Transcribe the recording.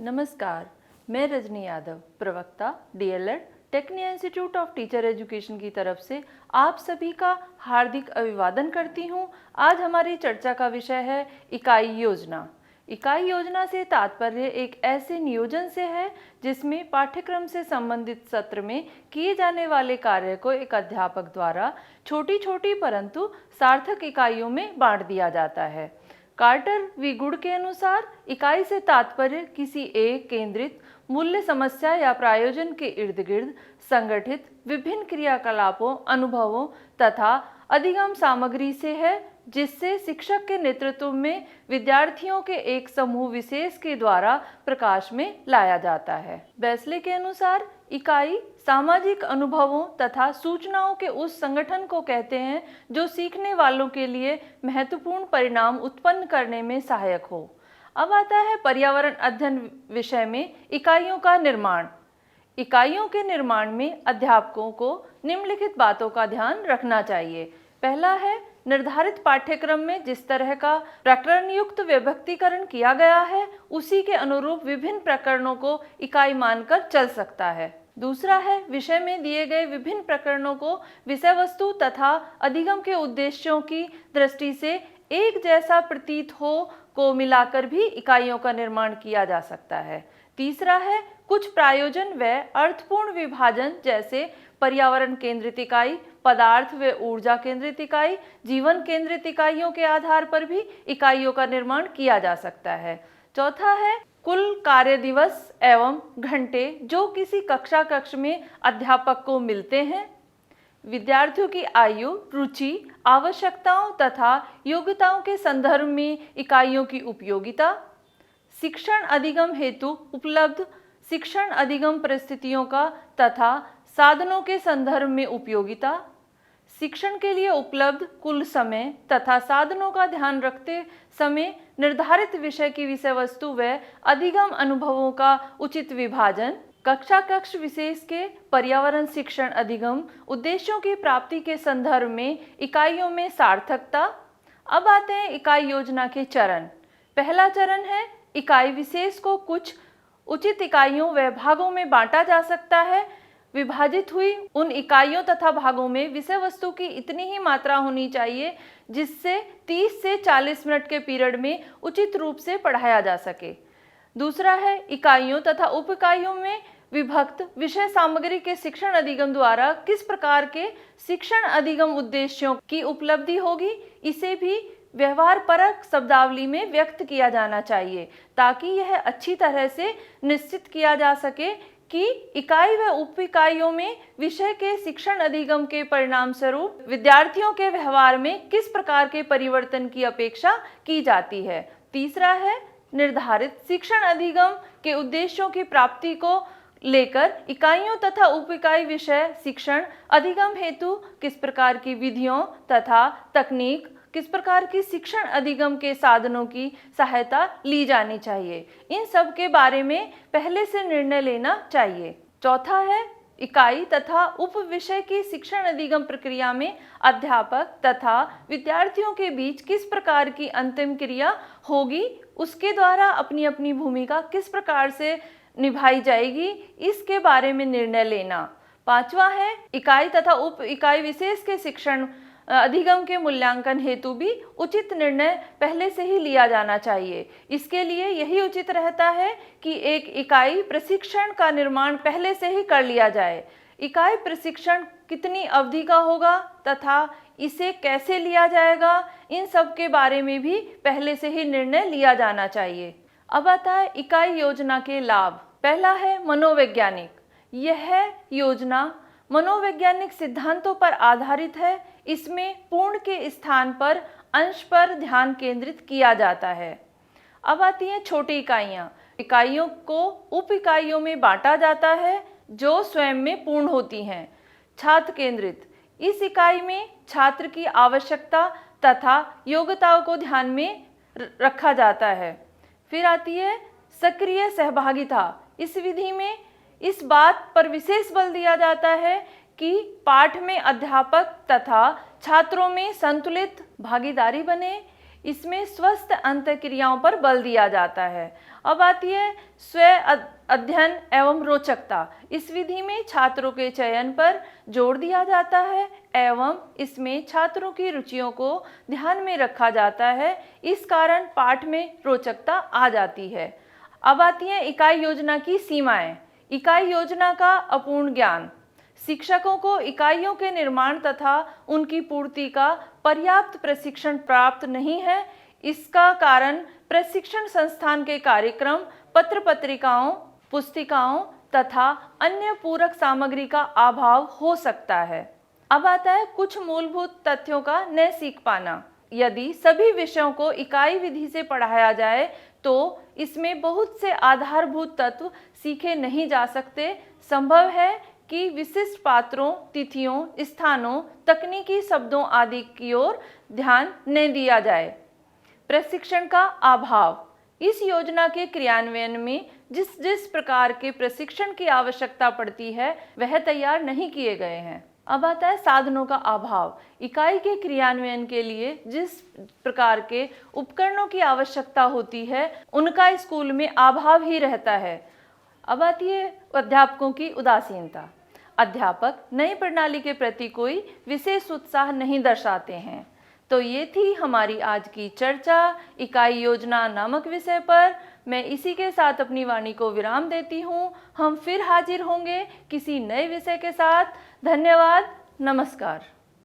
नमस्कार, मैं रजनी यादव, प्रवक्ता DElEd technical institute of teacher education की तरफ से आप सभी का हार्दिक अभिवादन करती हूं। आज हमारी चर्चा का विषय है इकाई योजना। इकाई योजना से तात्पर्य एक ऐसे नियोजन से है जिसमें पाठ्यक्रम से संबंधित सत्र में किए जाने वाले कार्य को एक अध्यापक द्वारा छोटी छोटी परंतु सार्थक इकाइयों में बांट दिया जाता है। कार्टर वी गुड के अनुसार इकाई से तात्पर्य किसी एक केंद्रित मूल्य समस्या या प्रायोजन के इर्द गिर्द संगठित विभिन्न क्रियाकलापों, अनुभवों तथा अधिगम सामग्री से है, जिससे शिक्षक के नेतृत्व में विद्यार्थियों के एक समूह विशेष के द्वारा प्रकाश में लाया जाता है। बैस्ले के अनुसार इकाई सामाजिक अनुभवों तथा सूचनाओं के उस संगठन को कहते हैं जो सीखने वालों के लिए महत्वपूर्ण परिणाम उत्पन्न करने में सहायक हो। अब आता है पर्यावरण अध्ययन विषय में इकाइयों का निर्माण। इकाइयों के निर्माण में अध्यापकों को निम्नलिखित बातों का ध्यान रखना चाहिए। पहला है, निर्धारित पाठ्यक्रम में जिस तरह का प्रकरण युक्त विभक्तिकरण किया गया है उसी के अनुरूप विभिन्न प्रकरणों को इकाई मानकर चल सकता है। दूसरा है, विषय में दिए गए विभिन्न प्रकरणों को विषय वस्तु तथा अधिगम के उद्देश्यों की दृष्टि से एक जैसा प्रतीत हो को मिलाकर भी इकाइयों का निर्माण किया जा सकता है। तीसरा है, कुछ प्रायोजन व अर्थपूर्ण विभाजन जैसे पर्यावरण केंद्रित इकाई, पदार्थ व ऊर्जा केंद्रित इकाई, जीवन केंद्रित इकाइयों के आधार पर भी इकाइयों का निर्माण किया जा सकता है। चौथा है, कुल कार्य दिवस एवं घंटे जो किसी कक्ष में अध्यापक को मिलते हैं। विद्यार्थियों की आयु, रुचि, आवश्यकताओं तथा योग्यताओं के संदर्भ में इकाइयों की उपयोगिता। शिक्षण अधिगम हेतु उपलब्ध शिक्षण अधिगम परिस्थितियों का तथा साधनों के संदर्भ में उपयोगिता। शिक्षण के लिए उपलब्ध कुल समय तथा साधनों का ध्यान रखते समय निर्धारित विषय की विषय वस्तु व अधिगम अनुभवों का उचित विभाजन। कक्ष विशेष के पर्यावरण शिक्षण अधिगम उद्देश्यों की प्राप्ति के संदर्भ में इकाइयों में सार्थकता। अब आते हैं इकाई योजना के चरण। पहला चरण है, इकाई विशेष को कुछ उचित इकाइयों व भागों में बांटा जा सकता है। विभाजित हुई उन इकाइयों तथा भागों में विषय वस्तु की इतनी ही मात्रा होनी चाहिए जिससे 30 से 40 मिनट के पीरियड में उचित रूप से पढ़ाया जा सके। दूसरा है, इकाइयों तथा उप इकाइयों में विभक्त विषय सामग्री के शिक्षण अधिगम द्वारा किस प्रकार के शिक्षण अधिगम उद्देश्यों की उपलब्धि होगी, इसे भी व्यवहार परक शब्दावली में व्यक्त किया जाना चाहिए ताकि यह अच्छी तरह से निश्चित किया जा सके कि इकाई व उप इकाइयों में विषय के शिक्षण अधिगम के परिणाम स्वरूप विद्यार्थियों के व्यवहार में किस प्रकार के परिवर्तन की अपेक्षा की जाती है। तीसरा है, निर्धारित शिक्षण अधिगम के उद्देश्यों की प्राप्ति को लेकर इकाइयों तथा उप इकाई विषय शिक्षण अधिगम हेतु किस प्रकार की विधियों तथा तकनीक, किस प्रकार की शिक्षण अधिगम के साधनों की सहायता ली जानी चाहिए, इन सब के बारे में पहले से निर्णय लेना चाहिए। चौथा है, इकाई तथा उप विषय की शिक्षण अधिगम प्रक्रिया में अध्यापक तथा विद्यार्थियों के बीच किस प्रकार की अंतिम क्रिया होगी, उसके द्वारा अपनी अपनी भूमिका किस प्रकार से निभाई जाएगी, इसके बारे में निर्णय लेना। पांचवा है, इकाई तथा उप इकाई विशेष के शिक्षण अधिगम के मूल्यांकन हेतु भी उचित निर्णय पहले से ही लिया जाना चाहिए। इसके लिए यही उचित रहता है कि एक इकाई प्रशिक्षण का निर्माण पहले से ही कर लिया जाए। इकाई प्रशिक्षण कितनी अवधि का होगा तथा इसे कैसे लिया जाएगा, इन सब के बारे में भी पहले से ही निर्णय लिया जाना चाहिए। अब आता है इकाई योजना के लाभ। पहला है, मनोवैज्ञानिक। यह योजना मनोवैज्ञानिक सिद्धांतों पर आधारित है। इसमें पूर्ण के स्थान पर अंश पर ध्यान केंद्रित किया जाता है। अब आती हैं छोटी इकाइयाँ। इकाइयों को उप इकाइयों में बांटा जाता है जो स्वयं में पूर्ण होती हैं। छात्र केंद्रित। इस इकाई में छात्र की आवश्यकता तथा योग्यताओं को ध्यान में रखा जाता है। फिर आती है सक्रिय सहभागिता। इस विधि में इस बात पर विशेष बल दिया जाता है कि पाठ में अध्यापक तथा छात्रों में संतुलित भागीदारी बने। इसमें स्वस्थ अंतःक्रियाओं पर बल दिया जाता है। अब आती है स्व अध्ययन एवं रोचकता। इस विधि में छात्रों के चयन पर जोर दिया जाता है एवं इसमें छात्रों की रुचियों को ध्यान में रखा जाता है। इस कारण पाठ में रोचकता आ जाती है। अब आती है इकाई योजना की सीमाएं। इकाई योजना का अपूर्ण ज्ञान। शिक्षकों को इकाइयों के निर्माण तथा उनकी पूर्ति का पर्याप्त प्रशिक्षण प्राप्त नहीं है। इसका कारण प्रशिक्षण संस्थान के कार्यक्रम, पत्र पत्रिकाओं, पुस्तिकाओं तथा अन्य पूरक सामग्री का अभाव हो सकता है। अब आता है कुछ मूलभूत तथ्यों का न सीख पाना। यदि सभी विषयों को इकाई विधि से पढ़ाया जाए तो इसमें बहुत से आधारभूत तत्व सीखे नहीं जा सकते। संभव है कि विशिष्ट पात्रों, तिथियों, स्थानों, तकनीकी शब्दों आदि की ओर ध्यान न दिया जाए। प्रशिक्षण का अभाव। इस योजना के क्रियान्वयन में जिस जिस प्रकार के प्रशिक्षण की आवश्यकता पड़ती है वह तैयार नहीं किए गए हैं। अब आता है साधनों का अभाव। इकाई के क्रियान्वयन के लिए जिस प्रकार के उपकरणों की आवश्यकता होती है उनका स्कूल में अभाव ही रहता है। अब आती है अध्यापकों की उदासीनता। अध्यापक नई प्रणाली के प्रति कोई विशेष उत्साह नहीं दर्शाते हैं। तो ये थी हमारी आज की चर्चा इकाई योजना नामक विषय पर। मैं इसी के साथ अपनी वाणी को विराम देती हूँ। हम फिर हाजिर होंगे किसी नए विषय के साथ। धन्यवाद, नमस्कार।